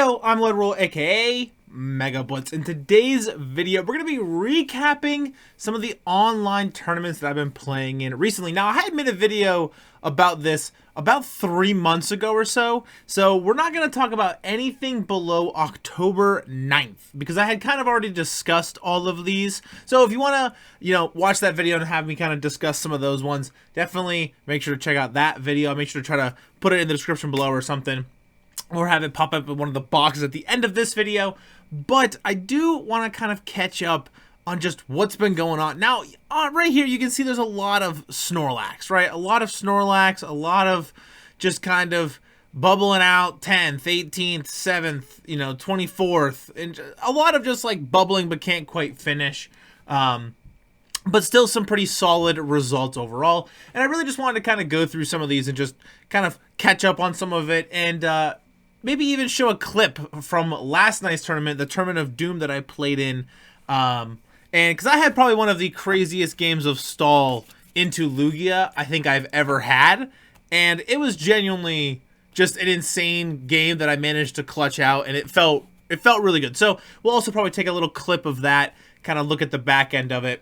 Hello, I'm Lloyd Ruhl, aka MegaBlitzz. In today's video, we're going to be recapping some of the online tournaments that I've been playing in recently. Now, I had made a video about this about 3 months ago or so we're not going to talk about anything below October 9th, because I had kind of already discussed all of these. So if you want to, watch that video and have me kind of discuss some of those ones, definitely make sure to check out that video. I'll make sure to try to put it in the description below or something, or have it pop up in one of the boxes at the end of this video. But I do want to kind of catch up on just what's been going on. Now, right here, you can see there's a lot of SNORLAX, right? A lot of SNORLAX, a lot of just kind of bubbling out 10th, 18th, 7th, 24th, and a lot of just like bubbling but can't quite finish. But still some pretty solid results overall. And I really just wanted to kind of go through some of these and just kind of catch up on some of it, and maybe even show a clip from last night's tournament, the Tournament of Doom that I played in. And because I had probably one of the craziest games of stall into Lugia I think I've ever had. And it was genuinely just an insane game that I managed to clutch out, and it felt really good. So we'll also probably take a little clip of that, kind of look at the back end of it,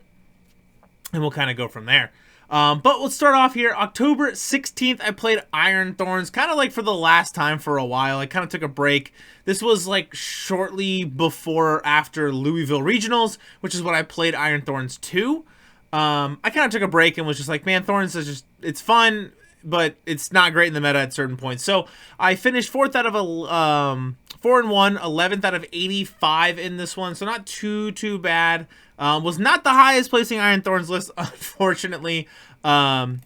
and we'll kind of go from there. But let's start off here. October 16th, I played Iron Thorns, kind of like for the last time for a while. I kind of took a break. This was like shortly before or after Louisville Regionals, which is when I played Iron Thorns 2. I kind of took a break and was just like, man, Thorns is just, it's fun, but it's not great in the meta at certain points. So I finished 4th out of 4-1, 11th out of 85 in this one, so not too bad. Was not the highest placing Iron Thorns list, unfortunately. That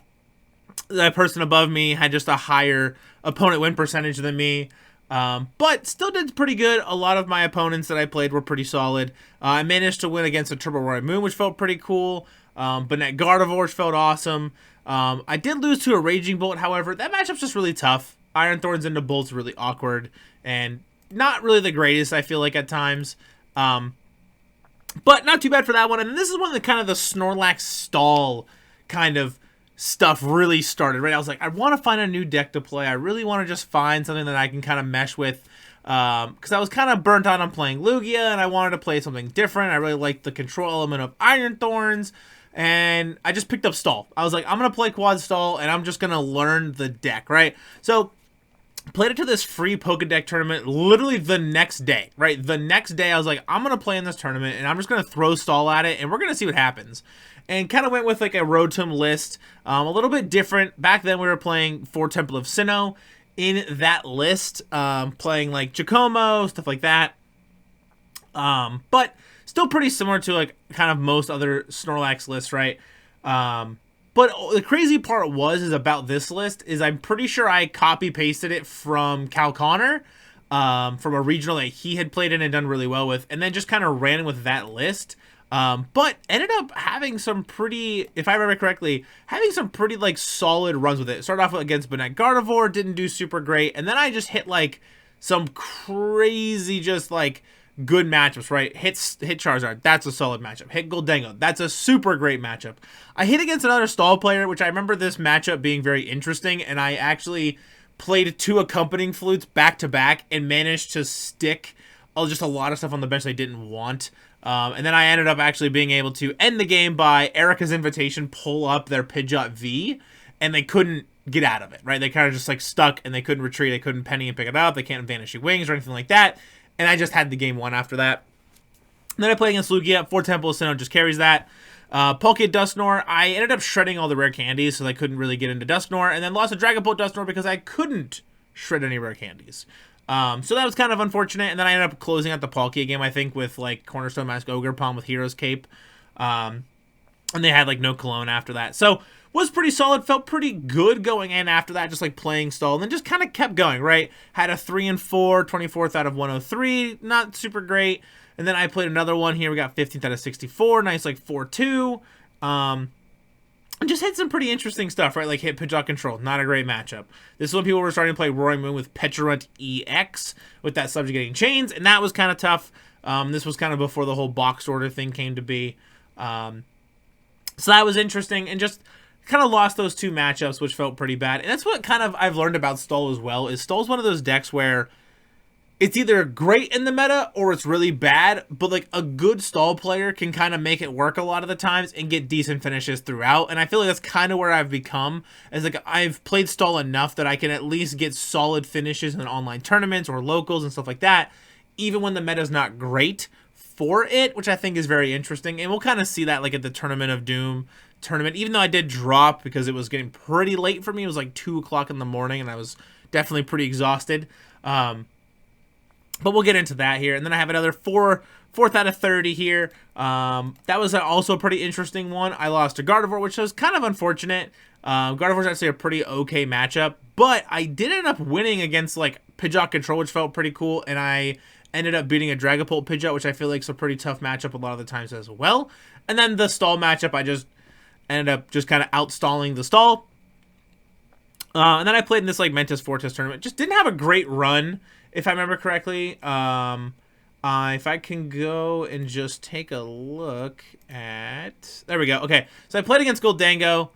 person above me had just a higher opponent win percentage than me, but still did pretty good. A lot of my opponents that I played were pretty solid. I managed to win against a Turbo Roy Moon, which felt pretty cool. Bonnet Gardevoir felt awesome. I did lose to a Raging Bolt, however. That matchup's just really tough. Iron Thorns into Bolt's really awkward, and not really the greatest, I feel like, at times. But not too bad for that one. And this is when the kind of the Snorlax stall kind of stuff really started, right? I was like, I want to find a new deck to play. I really want to just find something that I can kind of mesh with. Because I was kind of burnt out on playing Lugia, and I wanted to play something different. I really liked the control element of Iron Thorns, and I just picked up stall. I was like, I'm going to play quad stall, and I'm just going to learn the deck, right? So played it to this free Pokedeck tournament literally the next day, right? The next day, I was like, I'm going to play in this tournament, and I'm just going to throw stall at it, and we're going to see what happens. And kind of went with like a Rotom list, a little bit different. Back then, we were playing for Temple of Sinnoh in that list, playing like Giacomo, stuff like that. But still pretty similar to like kind of most other Snorlax lists, right? But the crazy part is about this list is I'm pretty sure I copy-pasted it from Cal Connor, from a regional that he had played in and done really well with, and then just kind of ran with that list. But ended up having some pretty, if I remember correctly, having some pretty like solid runs with it. Started off against Bonnet Gardevoir, didn't do super great, and then I just hit like some crazy just like good matchups, right? Hit Charizard, that's a solid matchup. Hit Goldengo, that's a super great matchup. I hit against another stall player, which I remember this matchup being very interesting, and I actually played 2 accompanying flutes back to back and managed to stick just a lot of stuff on the bench they didn't want. And then I ended up actually being able to end the game by Erica's Invitation, pull up their Pidgeot V, and they couldn't get out of it, right? They kind of just like stuck, and they couldn't retreat, they couldn't penny and pick it up, they can't Vanishing Wings or anything like that. And I just had the game won after that. And then I played against Lugia. 4 Temple of Sinnoh just carries that. Poke Dusknoir, I ended up shredding all the rare candies, so I couldn't really get into Dusknoir. And then lost a Dragapult Dusknoir because I couldn't shred any rare candies. So that was kind of unfortunate. And then I ended up closing out the Palkia game, I think, with like Cornerstone Mask Ogre Palm with Hero's Cape. And they had like no cologne after that. So was pretty solid, felt pretty good going in after that, just like playing stall, and then just kind of kept going, right? Had a 3-4, 24th out of 103, not super great. And then I played another one here. We got 15th out of 64, nice like 4-2. And just hit some pretty interesting stuff, right? Like hit Pidgeot Control, not a great matchup. This is when people were starting to play Roaring Moon with Pecharunt EX with that subjugating chains, and that was kind of tough. This was kind of before the whole box order thing came to be. So that was interesting, and just kind of lost those 2 matchups, which felt pretty bad. And that's what kind of I've learned about Stall as well, is Stall's one of those decks where it's either great in the meta or it's really bad, but like a good stall player can kind of make it work a lot of the times and get decent finishes throughout. And I feel like that's kind of where I've become, is like I've played stall enough that I can at least get solid finishes in online tournaments or locals and stuff like that, even when the meta's not great for it, which I think is very interesting. And we'll kind of see that like at the Tournament of Doom tournament, even though I did drop because it was getting pretty late for me. It was like 2 o'clock in the morning and I was definitely pretty exhausted. But we'll get into that here. And then I have another fourth out of 30 here. That was also a pretty interesting one. I lost to Gardevoir, which was kind of unfortunate. Gardevoir's actually a pretty okay matchup. But I did end up winning against like Pidgeot Control, which felt pretty cool. And I ended up beating a Dragapult Pidgeot, which I feel like is a pretty tough matchup a lot of the times as well. And then the stall matchup, I just ended up just kind of outstalling the stall. And then I played in this like Mentis Fortress tournament. Just didn't have a great run, if I remember correctly. If I can go and just take a look at... There we go. Okay, so I played against Goldango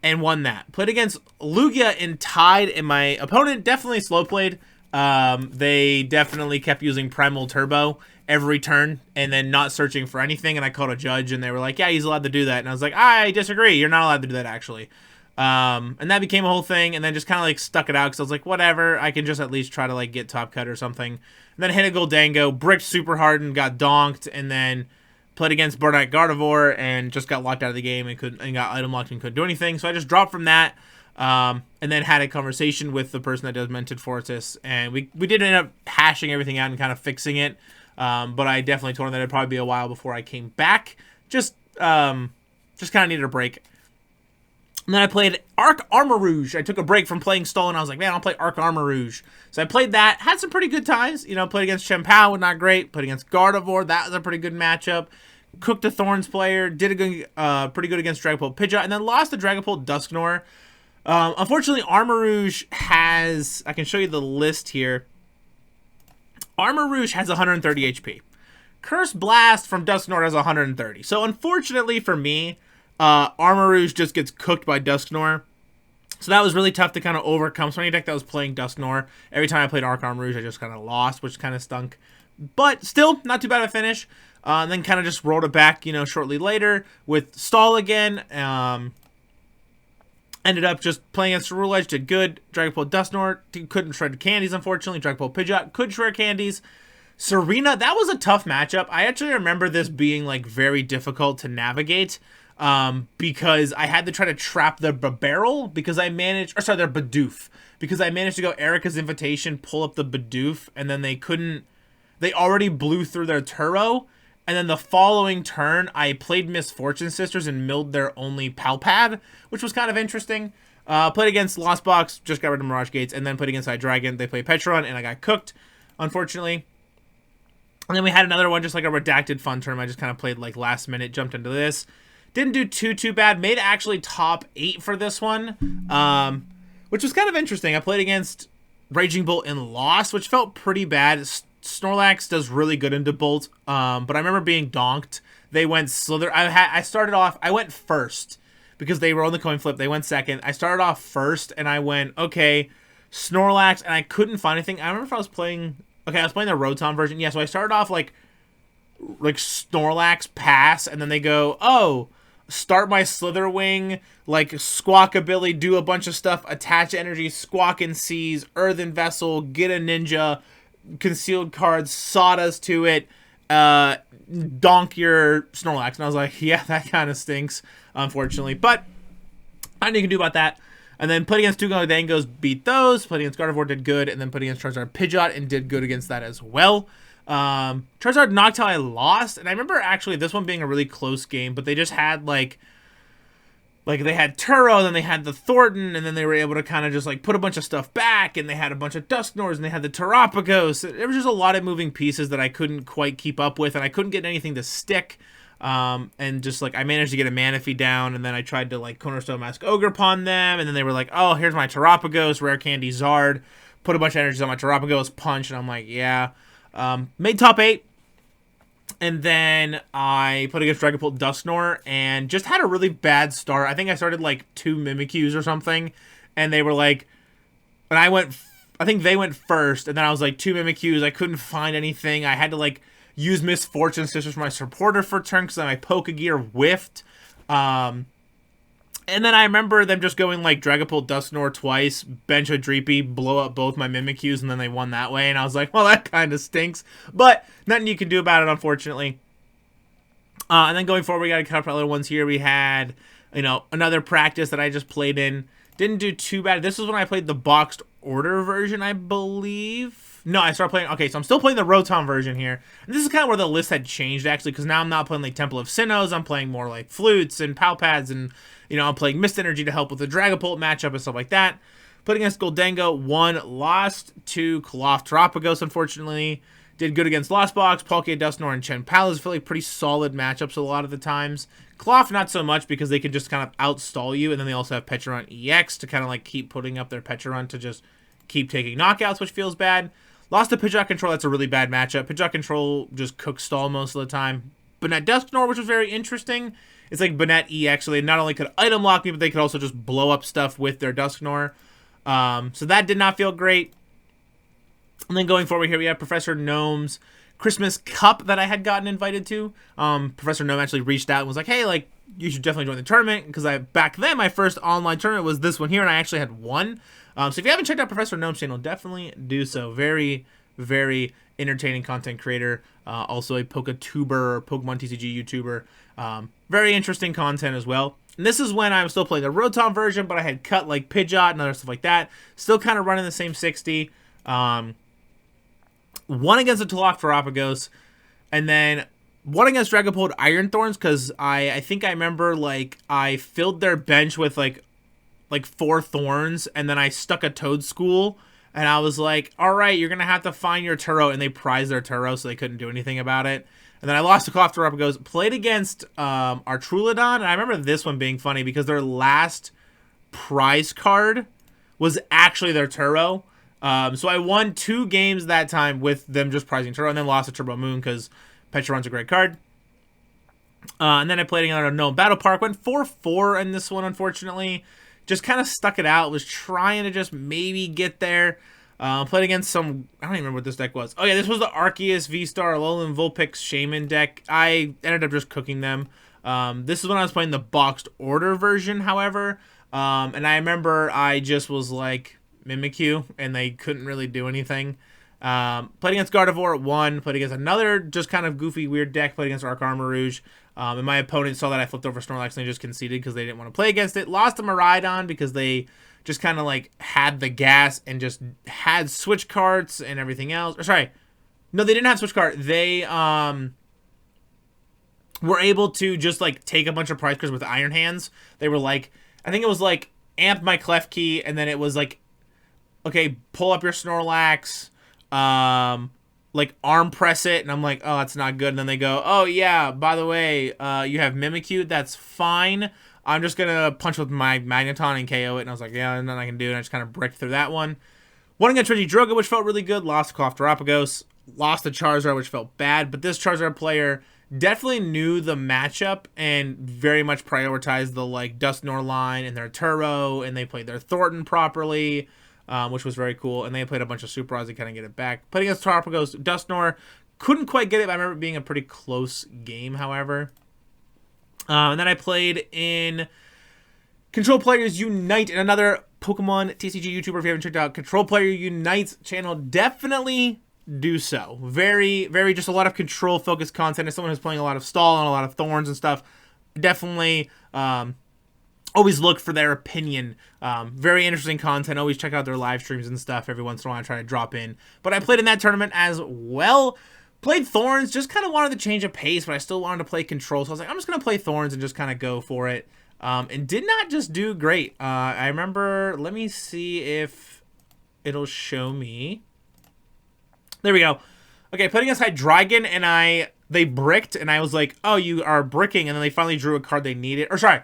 and won that. Played against Lugia and tied, and my opponent definitely slow played. They definitely kept using Primal Turbo every turn and then not searching for anything, and I called a judge, and they were like, yeah, he's allowed to do that. And I was like, I disagree. You're not allowed to do that, actually. And that became a whole thing, and then just kind of like stuck it out because I was like, whatever, I can just at least try to like get top cut or something. And then hit a Goldango, bricked super hard and got donked, and then played against Burnout Gardevoir and just got locked out of the game and got item locked and couldn't do anything. So I just dropped from that, and then had a conversation with the person that does Mentis Fortress, and we did end up hashing everything out and kind of fixing it. But I definitely told him that it'd probably be a while before I came back. Just kind of needed a break. And then I played Arc Armarouge. I took a break from playing Stall, and I was like, man, I'll play Arc Armarouge. So I played that. Had some pretty good times. You know, played against Chien-Pao, not great. Played against Gardevoir. That was a pretty good matchup. Cooked a Thorns player. Did a good, pretty good against Dragapult Pidgeot. And then lost to Dragapult Dusknoir. Unfortunately, Armarouge has... I can show you the list here. Armarouge has 130 HP. Curse Blast from Dusknoir has 130. So unfortunately for me... Armarouge just gets cooked by Dusknoir. So that was really tough to kind of overcome. So any deck that was playing Dusknoir, every time I played Arc Armarouge, I just kind of lost, which kind of stunk. But still, not too bad of a finish. And then kind of just rolled it back, you know, shortly later with Stall again. Ended up just playing against Ruhl, did good. Dragapult Dusknoir couldn't shred candies, unfortunately. Dragapult Pidgeot could shred candies. Serena, that was a tough matchup. I actually remember this being like very difficult to navigate. Because I had to try to trap their Barrel because I managed, or sorry, their Bidoof, because I managed to go Erica's Invitation, pull up the Bidoof, and then they already blew through their Turo, and then the following turn, I played Misfortune Sisters and milled their only Palpad, which was kind of interesting. Played against Lost Box, just got rid of Mirage Gates, and then played against Hydreigon. They played Petron, and I got cooked, unfortunately. And then we had another one, just like a redacted fun term. I just kind of played like last minute, jumped into this. Didn't do too bad. Made actually top 8 for this one, which was kind of interesting. I played against Raging Bolt and lost, which felt pretty bad. Snorlax does really good into Bolt, but I remember being donked. They went Slither. I started off. I went first because they were on the coin flip. They went second. I started off first, and I went okay, Snorlax, and I couldn't find anything. I remember if I was playing. Okay, I was playing the Rotom version. Yeah, so I started off like Snorlax pass, and then they go, oh. Start my Slitherwing, like Squawkabilly, do a bunch of stuff, attach energy, Squawk and Seize, Earthen Vessel, get a Ninja, concealed cards, Sawdust to it, donk your Snorlax. And I was like, yeah, that kind of stinks, unfortunately. But nothing you can do about that. And then played against two Goldangos, beat those. Played against Gardevoir, did good. And then played against Charizard Pidgeot and did good against that as well. Charizard Noctowl I lost, and I remember actually this one being a really close game, but they just had like they had Turo, then they had the Thornton, and then they were able to kind of just like put a bunch of stuff back, and they had a bunch of Dusknoirs, and they had the Terapagos. There was just a lot of moving pieces that I couldn't quite keep up with, and I couldn't get anything to stick. And just like I managed to get a Manaphy down, and then I tried to like Cornerstone Mask Ogre upon them, and then they were like, oh, here's my Terapagos, Rare Candy Zard, put a bunch of energies on my Terapagos, punch, and I'm like, yeah. Made top 8, and then I played against Dragapult Dusknoir, and just had a really bad start. I think I started like 2 Mimikyus or something, and they were like, and I went I think they went first, and then I was like 2 Mimikyus. I couldn't find anything. I had to like use Misfortune Sisters for my supporter for a turn because my Pokegear whiffed. And then I remember them just going like Dragapult Dusknoir twice, bench a Dreepy, blow up both my Mimikyus, and then they won that way. And I was like, well, that kind of stinks. But nothing you can do about it, unfortunately. And then going forward, we got a couple other ones here. We had, you know, another practice that I just played in. Didn't do too bad. This is when I played the boxed order version, I believe. No, I started playing... Okay, so I'm still playing the Rotom version here. And this is kind of where the list had changed, actually, because now I'm not playing like Temple of Sinnohs. I'm playing more like Flutes and Palpads, and, you know, I'm playing Mist Energy to help with the Dragapult matchup and stuff like that. Played against Goldengo, won, lost to Cloth unfortunately. Did good against Lost Box, Palkia, Dusknoir, and Chen Palace. Feel like pretty solid matchups a lot of the times. Cloth, not so much, because they can just kind of outstall you, and then they also have Pecharunt EX to kind of like keep putting up their Pecharunt to just keep taking knockouts, which feels bad. Lost to Pidgeot Control, that's a really bad matchup. Pidgeot Control just cooks stall most of the time. Banette Dusknoir, which was very interesting. It's like Banette EX, so they not only could item lock me, but they could also just blow up stuff with their Dusknoir. So that did not feel great. And then going forward here, we have Professor Gnome's Christmas Cup that I had gotten invited to. Professor Gnome actually reached out and was like, hey, like, you should definitely join the tournament, because back then, my first online tournament was this one here, and I actually had won. So if you haven't checked out Professor Gnome's channel, definitely do so. Very, very entertaining content creator. Also a Pokemon TCG YouTuber. Very interesting content as well. And this is when I was still playing the Rotom version, but I had cut like Pidgeot and other stuff like that. Still kind of running the same 60. One against the Galapagos, and then one against Dragapult Iron Thorns, because I think I remember like I filled their bench with like 4 Thorns, and then I stuck a Toedscool, and I was like, all right, you're gonna have to find your Turo, and they prized their Turo, so they couldn't do anything about it. And then I lost to Galapagos, played against our Troulodon, and I remember this one being funny because their last prize card was actually their Turo. So I won 2 games that time with them just prizing Turo, and then lost to Turbo Moon because Pecharunt's a great card. And then I played another Gnome Battle Park. Went 4-4 in this one, unfortunately. Just kind of stuck it out. Was trying to just maybe get there. Played against some... I don't even remember what this deck was. Oh, yeah, this was the Arceus, V-Star, Alolan Vulpix, Shaman deck. I ended up just cooking them. This is when I was playing the boxed order version, however. And I remember I just was like... Mimikyu, and they couldn't really do anything. Played against Gardevoir, won. Played against another just kind of goofy, weird deck. Played against Arc Armarouge. And my opponent saw that I flipped over Snorlax, and they just conceded because they didn't want to play against it. Lost to Miraidon because they just kind of like had the gas and just had switch cards and everything else. Or sorry, no, they didn't have switch card. They were able to just like take a bunch of prize cards with Iron Hands. They were like, I think it was like amp my Klefki, and then it was like, okay, pull up your Snorlax, like arm press it, and I'm like, oh, that's not good. And then they go, oh yeah, by the way, you have Mimikyu, that's fine. I'm just gonna punch with my Magneton and KO it. And I was like, yeah, nothing I can do. And I just kind of bricked through that one. Won against Droga, which felt really good. Lost to Galapagos. Lost to Charizard, which felt bad. But this Charizard player definitely knew the matchup and very much prioritized the like Dusknoir line and their Turo, and they played their Thornton properly. Which was very cool, and they played a bunch of Super Odds to kind of get it back. Played against Galapagos, Dusknoir, couldn't quite get it, but I remember it being a pretty close game, however. And then I played in Control Players Unite, and another Pokemon TCG YouTuber. If you haven't checked out Control Player Unite's channel, definitely do so. Very, very, just a lot of control-focused content. As someone who's playing a lot of Stall and a lot of Thorns and stuff, definitely... always look for their opinion. Very interesting content. Always check out their live streams and stuff. Every once in a while I try to drop in. But I played in that tournament as well. Played Thorns. Just kind of wanted to change a pace, but I still wanted to play Control. So I was like, I'm just going to play Thorns and just kind of go for it. And did not just do great. I remember... Let me see if it'll show me. There we go. Okay, played against Hydreigon, and they bricked, and I was like, oh, you are bricking. And then they finally drew a card they needed. Or sorry.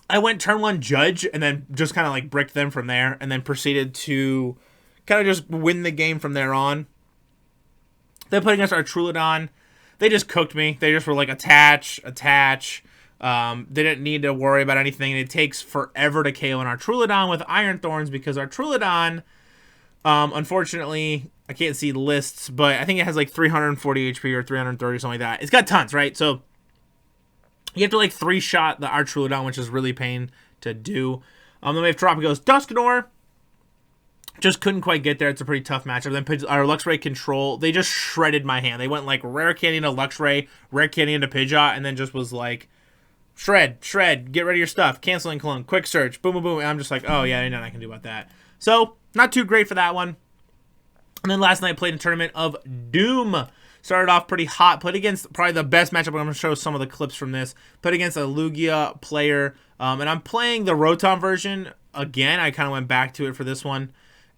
I went turn 1 Judge, and then just kind of like bricked them from there, and then proceeded to kind of just win the game from there on. They played against our Troulodon. They just cooked me. They just were like, attach. They didn't need to worry about anything. And it takes forever to KO our Troodon with Iron Thorns because our Troodon, unfortunately, I can't see lists, but I think it has like 340 HP or 330 or something like that. It's got tons, right? So you have to like 3-shot our Troodon, which is really pain to do. Then we have Tropico's Dusknoir. Just couldn't quite get there. It's a pretty tough matchup. Then our Luxray Control, they just shredded my hand. They went like Rare Candy into Luxray, Rare Candy into Pidgeot, and then just was like, shred, get rid of your stuff, canceling clone, quick search, boom, boom, boom. And I'm just like, oh yeah, ain't nothing I can do about that. So, not too great for that one. And then last night, played a tournament of Doom. Started off pretty hot. Played against probably the best matchup. I'm going to show some of the clips from this. Played against a Lugia player. And I'm playing the Rotom version again. I kind of went back to it for this one.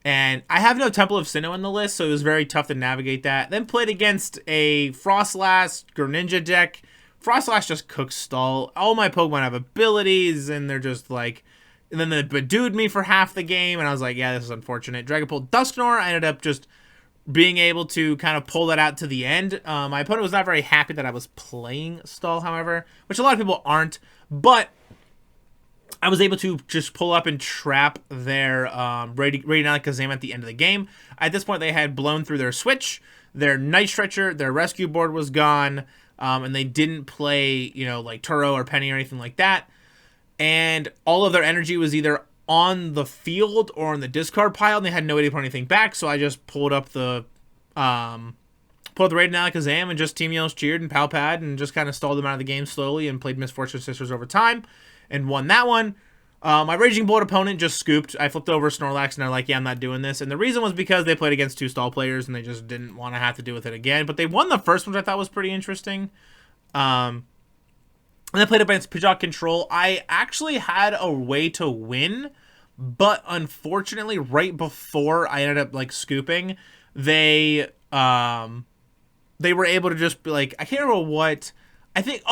And I have no Temple of Sinnoh in the list, so it was very tough to navigate that. Then played against a Frostlass Greninja deck. Frostlass just cooks stall. All my Pokemon have abilities, and they're just like... And then they bedewed me for half the game, and I was like, yeah, this is unfortunate. Dragapult Dusknoir, I ended up just being able to kind of pull that out to the end. My opponent was not very happy that I was playing stall, however, which a lot of people aren't, but I was able to just pull up and trap their Radiant Alakazam at the end of the game. At this point, they had blown through their Switch, their Night Stretcher, their Rescue Board was gone, and they didn't play, you know, like Turo or Penny or anything like that. And all of their energy was either on the field or in the discard pile, and they had no way to put anything back, so I just pulled up the Radiant Alakazam and just Team Yells cheered and Palpad and just kind of stalled them out of the game slowly and played Misfortune Sisters over time and won that one. My Raging Bolt opponent just scooped. I flipped over Snorlax, and they're like, yeah, I'm not doing this. And the reason was because they played against 2 stall players, and they just didn't want to have to deal with it again. But they won the first one, which I thought was pretty interesting. And I played against Pidgeot Control. I actually had a way to win, but unfortunately, right before I ended up, like, scooping, they were able to just be like, I can't remember what, I think,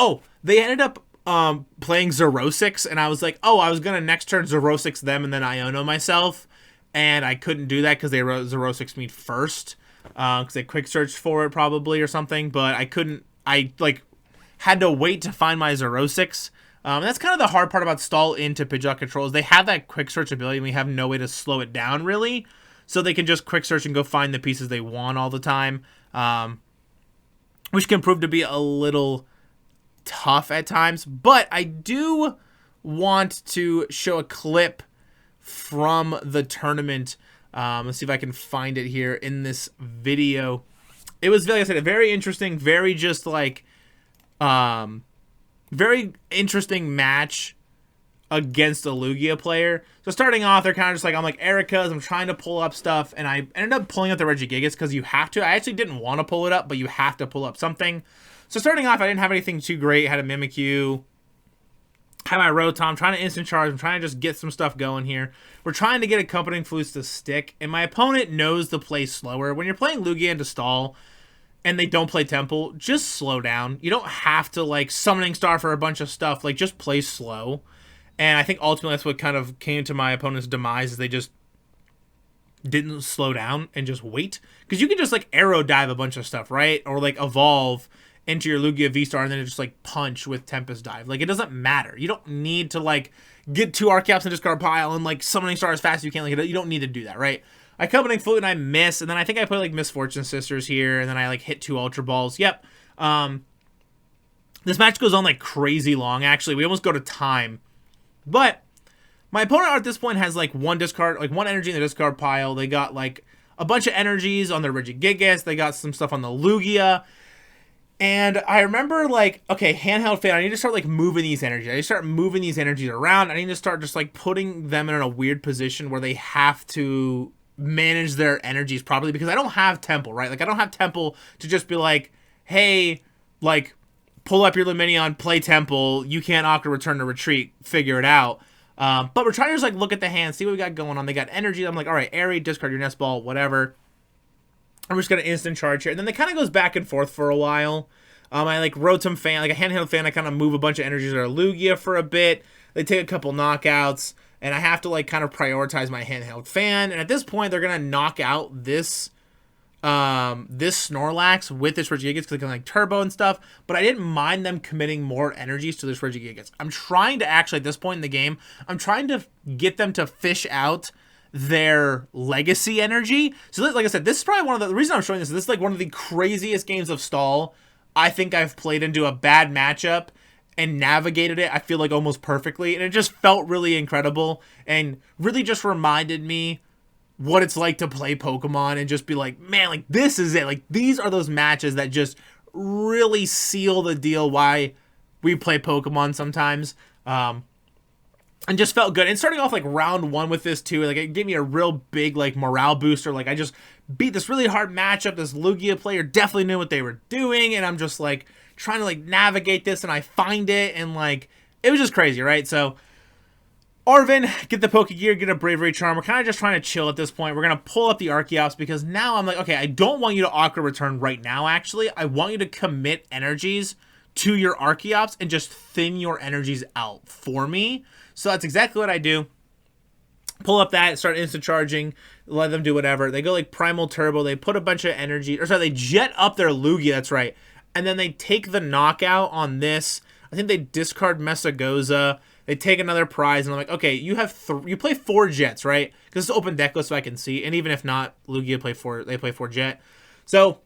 they ended up playing Xerosix, and I was like, I was gonna next turn Xerosix them and then Iono myself, and I couldn't do that because they wrote Xerosix me first, because they quick searched for it probably or something, but I couldn't, had to wait to find my Xerosix. That's kind of the hard part about stall into Pidgeot Control, is they have that quick search ability and we have no way to slow it down really, so they can just quick search and go find the pieces they want all the time, which can prove to be a little tough at times. But I do want to show a clip from the tournament. Let's see if I can find it here in this video. It was, like I said, a very interesting, very just like very interesting match against a Lugia player. So starting off, they're kind of just like, I'm like, Erica's, I'm trying to pull up stuff, and I ended up pulling up the Regigigas because you have to. I actually didn't want to pull it up, but you have to pull up something. So starting off, I didn't have anything too great. I had a Mimikyu, had my Rotom, trying to instant charge. I'm trying to just get some stuff going here. We're trying to get Accompanying Flutes to stick, and my opponent knows to play slower. When you're playing Lugia into stall, and they don't play Temple, just slow down. You don't have to, like, Summoning Star for a bunch of stuff. Like, just play slow. And I think ultimately that's what kind of came to my opponent's demise, is they just didn't slow down and just wait. Because you can just, like, arrow dive a bunch of stuff, right? Or, like, evolve into your Lugia V-Star and then just, like, punch with Tempest Dive. Like, it doesn't matter. You don't need to, like, get 2 Archeops in discard pile and, like, Summoning Star as fast as you can. Like, you don't need to do that, right? I Accompanying Flute and I miss, and then I think I put like Misfortune Sisters here, and then I like hit 2 Ultra Balls. Yep. This match goes on like crazy long, actually. We almost go to time. But my opponent at this point has like 1 discard, like 1 energy in the discard pile. They got like a bunch of energies on their Regigigas. They got some stuff on the Lugia. And I remember like, okay, handheld fan, I need to start like moving these energies. I need to start moving these energies around. I need to start just like putting them in a weird position where they have to manage their energies properly, because I don't have Temple, right? Like, I don't have Temple to just be like, hey, like, pull up your Luminion, play Temple, you can't Aqua Return to Retreat, figure it out. But we're trying to just, like, look at the hand, see what we got going on. They got energy. I'm like, all right, Airy, discard your Nest Ball, whatever. I'm just going to instant charge here. And then it kind of goes back and forth for a while. I, like, Rotom fan, like a handheld fan, I kind of move a bunch of energies to our Lugia for a bit. They take a couple knockouts. And I have to, like, kind of prioritize my handheld fan. And at this point, they're going to knock out this this Snorlax with this Regigigas because it can like turbo and stuff, but I didn't mind them committing more energies to this Regigigas. I'm trying to actually, at this point in the game, I'm trying to get them to fish out their legacy energy. So like I said, this is probably one of the reason I'm showing this is like one of the craziest games of stall I think I've played into a bad matchup and navigated it, I feel like almost perfectly, and it just felt really incredible and really just reminded me what it's like to play Pokemon and just be like, man, like this is it. Like these are those matches that just really seal the deal why we play Pokemon sometimes. And just felt good. And starting off like round 1 with this too, like it gave me a real big like morale booster. Like I just beat this really hard matchup. This Lugia player definitely knew what they were doing, and I'm just like trying to like navigate this, and I find it, and like it was just crazy, right? So Arven, get the Pokegear, get a Bravery Charm. We're kind of just trying to chill at this point. We're going to pull up the Archeops because now I'm like, okay, I don't want you to Aqua Return right now, actually. I want you to commit energies to your Archeops and just thin your energies out for me. So that's exactly what I do. Pull up that, start instant charging, let them do whatever. They go like Primal Turbo. They put a bunch of energy, or sorry, they jet up their Lugia, that's right. And then they take the knockout on this. I think they discard Mesagoza. They take another prize, and I'm like, okay, you have you play 4 Jets, right? Because it's open deck list, so I can see. And even if not, Lugia play 4 Jet. So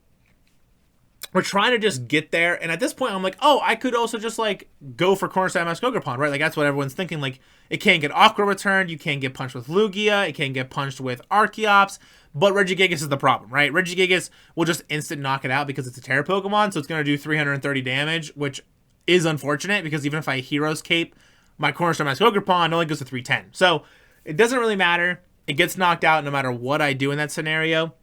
we're trying to just get there, and at this point, I'm like, oh, I could also just like go for Cornerstone Muskoka, right? Like that's what everyone's thinking. Like it can't get Aqua returned, you can't get punched with Lugia, it can't get punched with Archeops, but Regigigas is the problem, right? Regigigas will just instant knock it out because it's a Terra Pokemon, so it's going to do 330 damage, which is unfortunate because even if I Hero's Cape my Cornerstone Muskoka, it only goes to 310. So it doesn't really matter. It gets knocked out no matter what I do in that scenario.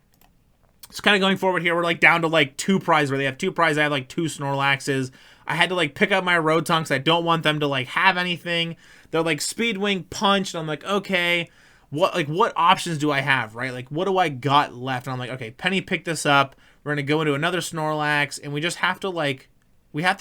It's kind of going forward here. We're like down to like 2 prizes where they have 2 prizes. I have like 2 Snorlaxes. I had to like pick up my Rotom because I don't want them to like have anything. They're like Speedwing, Punch, and I'm like, okay, what options do I have, right? Like what do I got left? And I'm like, okay, Penny picked this up. We're gonna go into another Snorlax, and we just have to like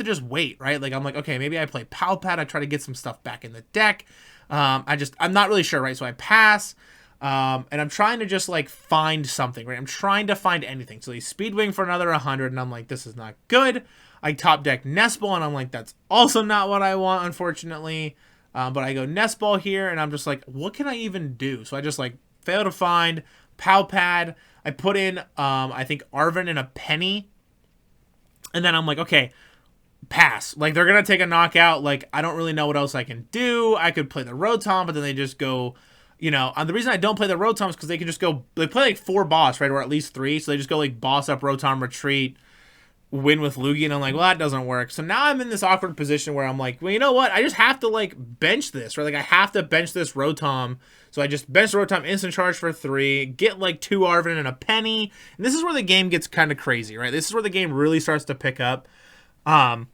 just wait, right? Like I'm like, okay, maybe I play Palpat. I try to get some stuff back in the deck. I'm not really sure, right? So I pass. And I'm trying to just like find something, right? I'm trying to find anything. So he's Speedwing for another 100, and I'm like, this is not good. I top deck Nest Ball, and I'm like, that's also not what I want, unfortunately. But I go Nest Ball here, and I'm just like, what can I even do? So I just like fail to find Palpad. I put in, I think Arven and a Penny, and then I'm like, okay, pass. Like they're gonna take a knockout. Like I don't really know what else I can do. I could play the Rotom, but then they just go. You know, the reason I don't play the Rotom is because they can just go, they play like 4 boss, right? Or at least 3. So they just go like boss up Rotom, retreat, win with Lugia. And I'm like, well, that doesn't work. So now I'm in this awkward position where I'm like, well, you know what? I just have to like bench this, right? Like I have to bench this Rotom. So I just bench the Rotom, instant charge for 3, get like 2 Arven and a Penny. And this is where the game gets kind of crazy, right? This is where the game really starts to pick up. And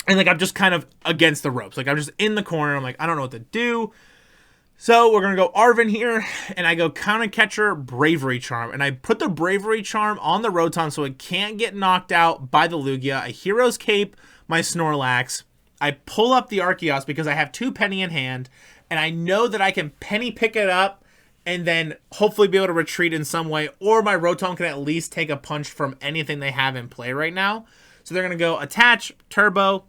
like I'm just kind of against the ropes. Like I'm just in the corner. I'm like, I don't know what to do. So we're going to go Arven here, and I go Counter Catcher, Bravery Charm. And I put the Bravery Charm on the Rotom so it can't get knocked out by the Lugia. I Hero's Cape my Snorlax. I pull up the Archeops because I have 2 Penny in hand, and I know that I can Penny pick it up and then hopefully be able to retreat in some way, or my Rotom can at least take a punch from anything they have in play right now. So they're going to go Attach, Turbo,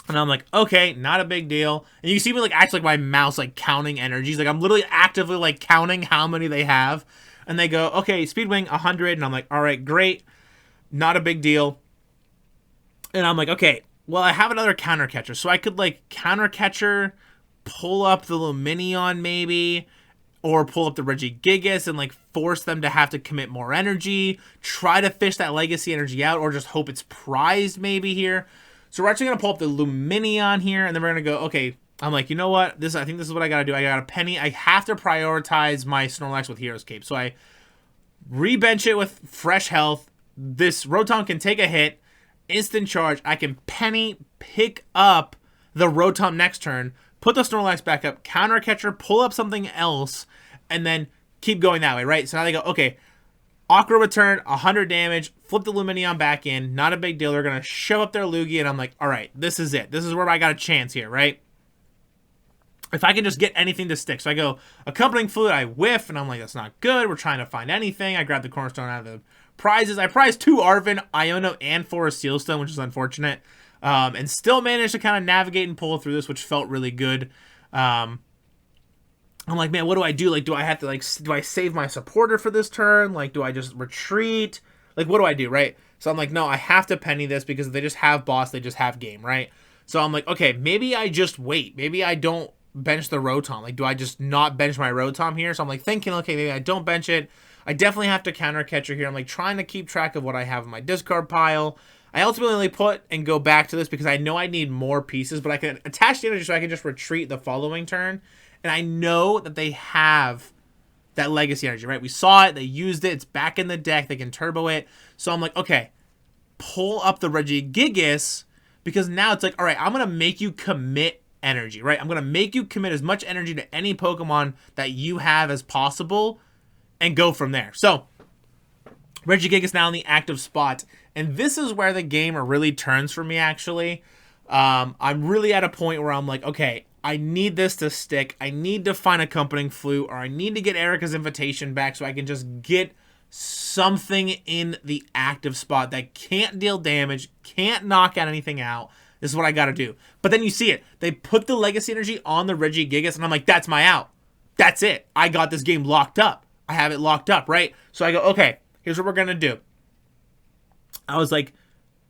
and I'm like, okay, not a big deal. And you see me like actually like my mouse like counting energies. Like I'm literally actively like counting how many they have. And they go, okay, Speedwing 100. And I'm like, all right, great. Not a big deal. And I'm like, okay, well, I have another Counter Catcher. So I could like Counter Catcher, pull up the Lumineon maybe, or pull up the Regigigas and like force them to have to commit more energy, try to fish that legacy energy out, or just hope it's prized maybe here. So we're actually going to pull up the Lumineon here, and then we're going to go, okay, I'm like, you know what? I think this is what I got to do. I got a Penny. I have to prioritize my Snorlax with Hero's Cape. So I rebench it with fresh health. This Rotom can take a hit, instant charge. I can Penny pick up the Rotom next turn, put the Snorlax back up, Counter Catcher, pull up something else, and then keep going that way, right? So now they go, okay, Aqua return, 100 damage, flip the Lumineon back in, not a big deal. They're going to shove up their Lugia, and I'm like, all right, this is it. This is where I got a chance here, right? if I can just get anything to stick. So I go accompanying fluid, I whiff, and I'm like, that's not good. We're trying to find anything. I grab the cornerstone out of the prizes. I prized 2 Arven, Iono, and 4 Sealstone, which is unfortunate. And still managed to kind of navigate and pull through this, which felt really good. I'm like, man, what do I do? Like, do I have to, like, do I save my supporter for this turn? Like, do I just retreat? Like, what do I do, right? So I'm like, no, I have to penny this because if they just have boss, they just have game, right? So I'm like, okay, maybe I just wait. Maybe I don't bench the Rotom. Like, do I just not bench my Rotom here? So I'm like thinking, okay, maybe I don't bench it. I definitely have to counter catcher here. I'm like trying to keep track of what I have in my discard pile. I ultimately put and go back to this because I know I need more pieces, but I can attach the energy so I can just retreat the following turn. And I know that they have that legacy energy, right? We saw it. They used it. It's back in the deck. They can turbo it. So I'm like, okay, pull up the Regigigas because now it's like, all right, I'm going to make you commit energy, right? I'm going to make you commit as much energy to any Pokemon that you have as possible and go from there. So Regigigas now in the active spot. And this is where the game really turns for me, actually. I'm really at a point where I'm like, okay, I need this to stick. I need to find accompanying flute, or I need to get Erica's invitation back so I can just get something in the active spot that can't deal damage, can't knock out anything out. This is what I got to do. But then you see it. They put the legacy energy on the Regigigas, and I'm like, that's my out. That's it. I got this game locked up. I have it locked up, right? So I go, okay, here's what we're going to do. I was like,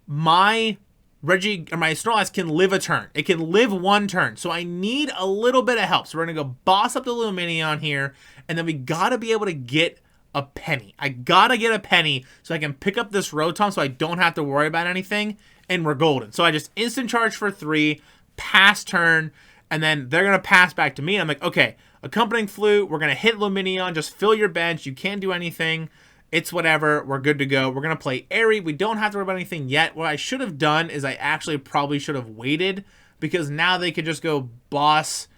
my Snorlax can live a turn. It can live 1 turn. So I need a little bit of help. So we're going to go boss up the Lumineon here. And then we got to be able to get a penny. I got to get a penny so I can pick up this Rotom so I don't have to worry about anything. And we're golden. So I just instant charge for 3, pass turn, and then they're going to pass back to me. And I'm like, okay, accompanying flute. We're going to hit Lumineon. Just fill your bench. You can't do anything. It's whatever. We're good to go. We're going to play Airy. We don't have to worry about anything yet. What I should have done is I actually probably should have waited because now they could just go boss,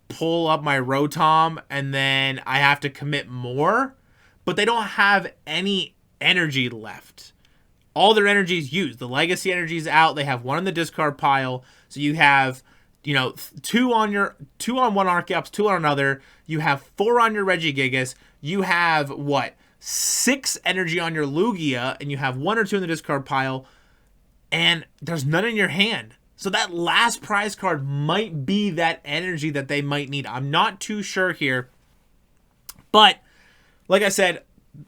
pull up my Rotom, and then I have to commit more. But they don't have any energy left. All their energy is used. The legacy energy is out. They have 1 in the discard pile. So you have, 2 on one Archeops, 2 on another. You have 4 on your Regigigas. You have what? 6 energy on your Lugia, and you have 1 or 2 in the discard pile, and there's none in your hand. So that last prize card might be that energy that they might need. I'm not too sure here. But, like I said,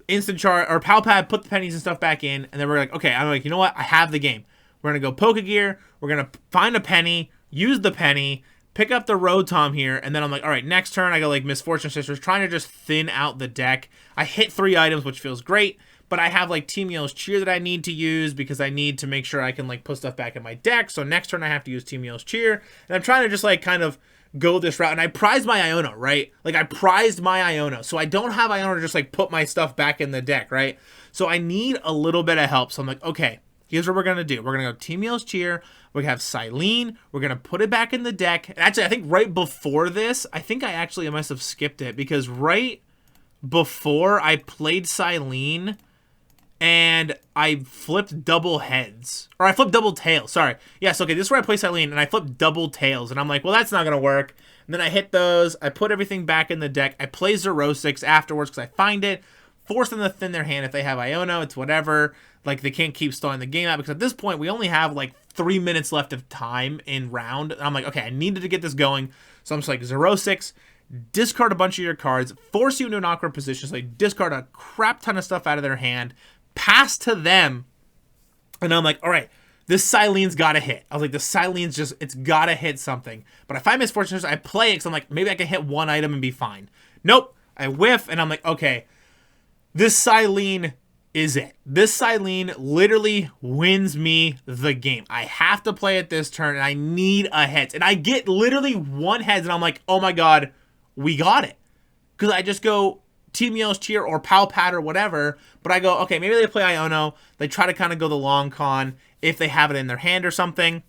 instant chart, or Palpad, put the pennies and stuff back in, and then we're like, okay, I'm like, you know what? I have the game. We're going to go Pokegear. We're going to find a penny, use the penny, pick up the Rotom here, and then I'm like, all right, next turn I go like Misfortune Sisters, trying to just thin out the deck. I hit 3 items, which feels great, but I have like Team Yellow's Cheer that I need to use because I need to make sure I can like put stuff back in my deck. So next turn I have to use Team Yellow's Cheer, and I'm trying to just like kind of go this route. And I prized my Iono, right? Like I prized my Iono, so I don't have Iono to just like put my stuff back in the deck, right? So I need a little bit of help. So I'm like, okay, here's what we're going to do. We're going to go Team Yellow's Cheer. We're going to have Silene. We're going to put it back in the deck. And actually, I think right before this, I must have skipped it because right before I played Silene and I flipped double heads. Or I flipped double tails, sorry. Yes, okay, this is where I play Silene and I flipped double tails. And I'm like, well, that's not going to work. And then I hit those. I put everything back in the deck. I play Xerosix afterwards because I find it. Force them to thin their hand. If they have Iono, it's whatever. Like, they can't keep stalling the game out because at this point, we only have like 3 minutes left of time in round. And I'm like, okay, I needed to get this going. So I'm just like, Xerosix, discard a bunch of your cards, force you into an awkward position. So they discard a crap ton of stuff out of their hand, pass to them. And I'm like, all right, this Silene's got to hit. I was like, the Silene's just, it's got to hit something. But if I Misfortune, I play it because I'm like, maybe I can hit 1 item and be fine. Nope. I whiff and I'm like, okay, this Silene is it. This Silene literally wins me the game. I have to play it this turn, and I need a heads. And I get literally 1 heads, and I'm like, oh my god, we got it. Because I just go Team Yellow's Cheer or Palpad or whatever, but I go, okay, maybe they play Iono. They try to kind of go the long con if they have it in their hand or something.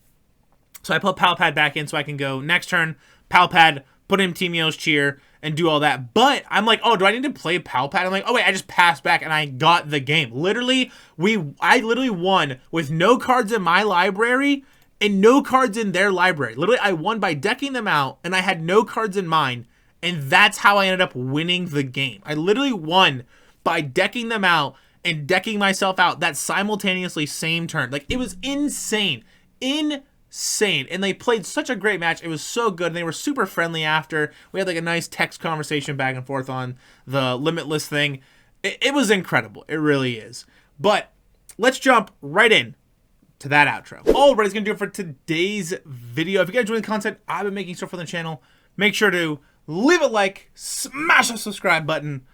So I put Palpad back in so I can go next turn, Palpad, put in Team Yellow's Cheer, and do all that. But I'm like, oh, do I need to play Palpad? I'm like, oh wait, I just passed back and I got the game. Literally, I literally won with no cards in my library and no cards in their library. Literally, I won by decking them out, and I had no cards in mine, and that's how I ended up winning the game. I literally won by decking them out and decking myself out that simultaneously same turn. Like, it was insane. Insane. And they played such a great match. It was so good. And they were super friendly after. We had like a nice text conversation back and forth on the Limitless thing. It was incredible. It really is. But let's jump right in to that outro. All right, it's going to do it for today's video. If you guys enjoy the content I've been making so for the channel, make sure to leave a like, smash the subscribe button.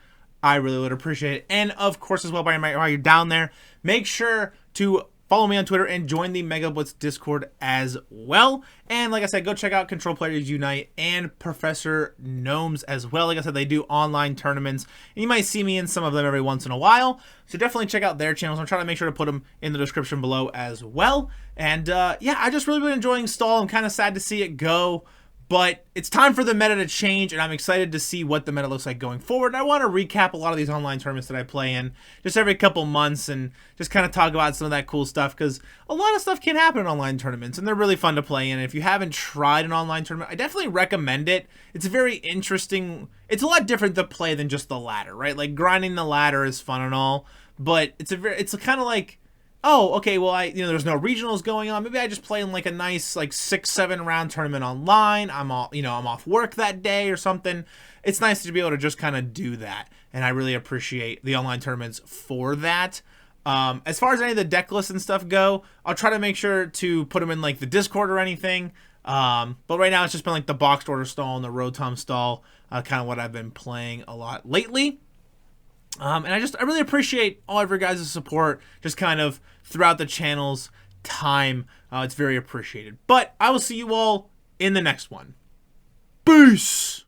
I really would appreciate it. And of course, as well, while you're down there, make sure to follow me on Twitter and join the MegaBlitzz Discord as well. And like I said, go check out Control Players Unite and Professor Gnomes as well. Like I said, they do online tournaments, and you might see me in some of them every once in a while. So definitely check out their channels. I'm trying to make sure to put them in the description below as well. And yeah, I just really been enjoying Stall. I'm kind of sad to see it go, but it's time for the meta to change, and I'm excited to see what the meta looks like going forward. And I want to recap a lot of these online tournaments that I play in just every couple months and just kind of talk about some of that cool stuff, because a lot of stuff can happen in online tournaments, and they're really fun to play in. And if you haven't tried an online tournament, I definitely recommend it. It's very interesting. It's a lot different to play than just the ladder, right? Like, grinding the ladder is fun and all, but it's kind of like, oh, okay, well, there's no regionals going on. Maybe I just play in like a nice like 6-7 round tournament online. I'm off work that day or something. It's nice to be able to just kind of do that, and I really appreciate the online tournaments for that. As far as any of the deck lists and stuff go, I'll try to make sure to put them in like the Discord or anything. But right now it's just been like the boxed order stall and the Rotom stall, kind of what I've been playing a lot lately. And I really appreciate all of your guys' support just kind of throughout the channel's time. It's very appreciated. But I will see you all in the next one. Peace!